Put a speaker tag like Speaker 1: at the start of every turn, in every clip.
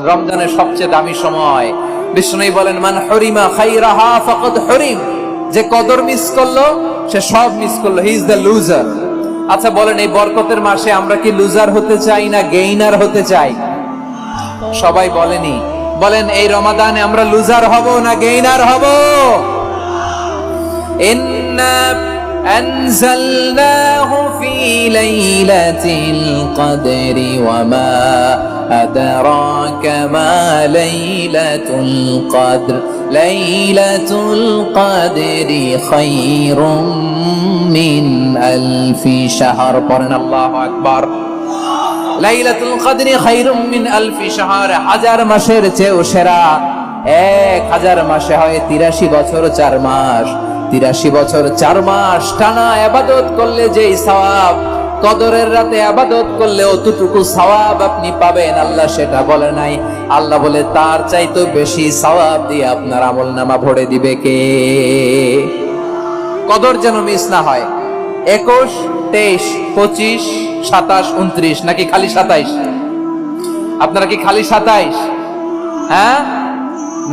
Speaker 1: রমজানের সবচেয়ে দামি সময়। বিষ্ণু বলেন, মান হরিমা খাইরাহা ফাকাদ হরিম, যে কদর মিস করলো সে সব মিস করলো, হি ইজ দ্য লুজার। আচ্ছা বলেন, এই বরকতের মাসে আমরা কি লুজার হতে চাই না গেইনার হতে চাই? সবাই বলেনি, বলেন এই রমাদানে আমরা লুজার হব না গেইনার হব? ইন্না আনজালনাহু ফি লাইলাতিল কদরি ওয়া মা আদরাকা মা লাইলাতুল কদর লাইলাতুল কদরি খায়রুম মিন আলফি শাহর। পড়েন আল্লাহু আকবার। লাইলাতুল কদরি খায়রুম মিন আলফি শাহর, হাজার মাসের চেয়েও সেরা। 1000 মাসে হয় 83 বছর 4 মাস। 83 বছর 4 মাস টানা ইবাদত করলে যেই সওয়াব, কদরের রাতে ইবাদত করলে অতটুকু সওয়াব আপনি পাবেন, আল্লাহ সেটা বলে নাই। আল্লাহ বলে তার চাইতে বেশি সওয়াব দিয়ে আপনার আমলনামা ভরে দিবে কে? কদর যেন মিস না হয়। 21, 23, 25, 27, 29 নাকি খালি 27? আপনারা কি খালি 27? হ্যাঁ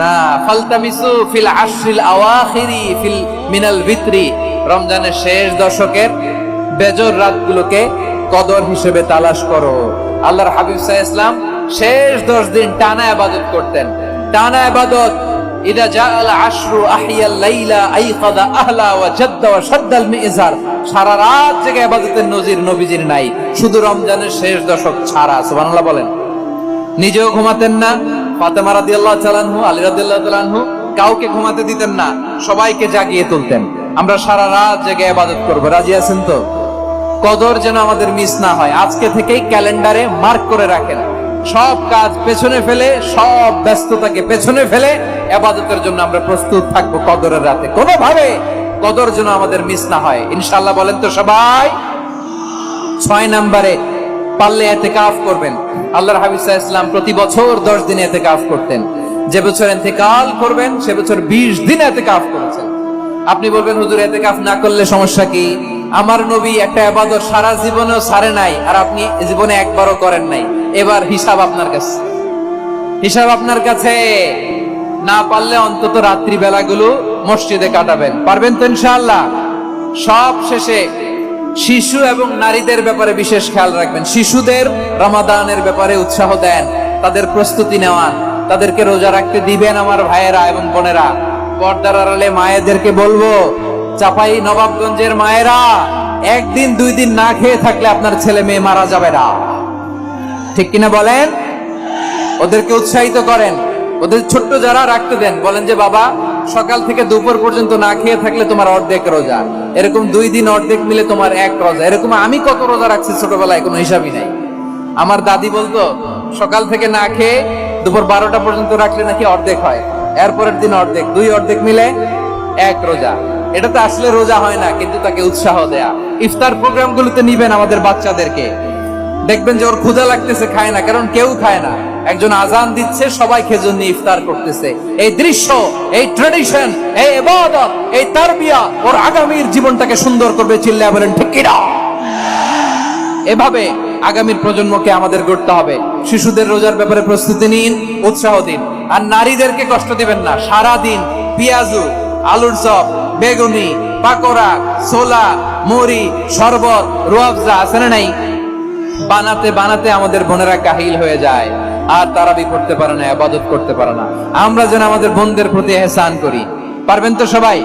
Speaker 1: না, ফালতামিসু ফিল আশরিল আওয়াখিরি ফিল মিনাল ভিতরি, রমজানের শেষ দশকের বেজর রাতগুলোকে কদর হিসেবে তালাশ করো। আল্লাহর হাবিব সাল্লাল্লাহু আলাইহি ওয়াসাল্লাম শেষ 10 দিন টানা ইবাদত করতেন, টানা ইবাদত। ইদা জাআল আশরু আহিয়াল লাইলা আইকাদা আহলা ওয়া জাদ্দা ওয়া শাদ্দাল মিজার, সারা রাত জেগে ইবাদতের নজির নবীজির নাই, শুধু রমজানের শেষ দশক ছাড়া। সুবহানাল্লাহ বলেন। নিজেও ঘুমাতেন না, ফাতেমা রাদিয়াল্লাহু তাআলা আনহু, আলী রাদিয়াল্লাহু তাআলা আনহু কাউকে ঘুমাতে দিতেন না, সবাইকে জাগিয়ে তুলতেন। আমরা সারা রাত জেগে ইবাদত করব, রাজি আছেন তো? কদর যেন আমাদের মিস না হয়। আজকে থেকেই ক্যালেন্ডারে মার্ক করে রাখেন, সব কাজ পেছনে ফেলে, সব ব্যস্ততাকে পেছনে ফেলে ইবাদতের জন্য আমরা প্রস্তুত থাকবো কদরের রাতে। কোনোভাবে কদর যেন আমাদের মিস না হয়, ইনশাআল্লাহ। বলেন তো সবাই? 6 নম্বরে পারলে ইতিকাফ করবেন। আল্লাহর হাবিব সাল্লাল্লাহু আলাইহি ওয়াসাল্লাম প্রতি বছর 10 দিন ইতিকাফ করতেন। যে বছর ইন্তেকাল করবেন সে বছর 20 দিন ইতিকাফ করেছেন। আপনি বলবেন, হুজুর ইতিকাফ না করলে সমস্যা কি? আমার নবী একটা ইবাদত সারা জীবনেও ছাড়ে নাই, আর আপনি জীবনে একবারও করেন নাই। এবার হিসাব আপনার কাছে, হিসাব আপনার কাছে। না পারলে অন্তত রাত্রি বেলাগুলো মসজিদে কাটাবেন, পারবেন তো ইনশাআল্লাহ? সব শেষে শিশু এবং নারীদের ব্যাপারে বিশেষ খেয়াল রাখবেন। শিশুদের রমাদানের ব্যাপারে উৎসাহ দেন, তাদের প্রস্তুতি নেওয়ান, তাদেরকে রোজা রাখতে দিবেন। আমার ভাইয়েরা এবং বোনেরা, পর্দার আড়ালে মায়েদেরকে বলবো, চাপাই নবাবগঞ্জের মায়েরা, 1 দিন 2 দিন না খেয়ে থাকলে আপনার ছেলে মেয়ে মারা যাবে না, ঠিক কিনা বলেন? ওদেরকে উৎসাহিত করেন, ওদের ছোট্ট যারা রাখতে দেন, বলেন যে বাবা সকাল থেকে দুপুর পর্যন্ত না খেয়ে থাকলে তোমার অর্ধেক রোজা, এরকম 2 দিন অর্ধেক মিলে তোমার 1 রোজা। এরকম আমি কত রোজা রাখছি ছোটবেলায়, কোনো হিসাবই নাই। আমার দাদি বলতো সকাল থেকে না খেয়ে দুপুর 12টা পর্যন্ত রাখলে নাকি অর্ধেক হয়, এরপরের দিন অর্ধেক, 2 অর্ধেক মিলে 1 রোজা। এটা তো আসলে রোজা হয় না, কিন্তু তাকে উৎসাহ দেয়া। ইফতার প্রোগ্রামগুলোতে নিবেন আমাদের বাচ্চাদেরকে, দেখবেন যে ওর ক্ষুধা লাগতেছে, খায় না, কারণ কেউ খায় না। একজন আজান দিচ্ছে, সবাই খেজুর নিয়ে ইফতার করতেছে। এই দৃশ্য, এই ট্র্যাডিশন, এই ইবাদত, এই তারবিয়া ওর আগামীর জীবনটাকে সুন্দর করবে। চিল্লায়া বলেন ঠিক কিনা? এভাবে আগামীর প্রজন্মকে আমাদের গড়তে হবে। শিশুদের রোজার ব্যাপারে প্রস্তুতি নিন, উৎসাহ দিন। আর নারীদেরকে কষ্ট দিবেন না। সারা দিন পেঁয়াজু, আলুর চপ, বেগুনি, পাকোড়া, ছোলা, মুড়ি, শরবত, রুয়াবজা আছে না নাই, বানাতে বানাতে আমাদের বোনেরা কাহিল হয়ে যায়, আর তারাবি করতে পারে না, ইবাদত করতে পারে না। আমরা যেন আমাদের বোনদের প্রতি ইহসান করি। পারবেন তো সবাই?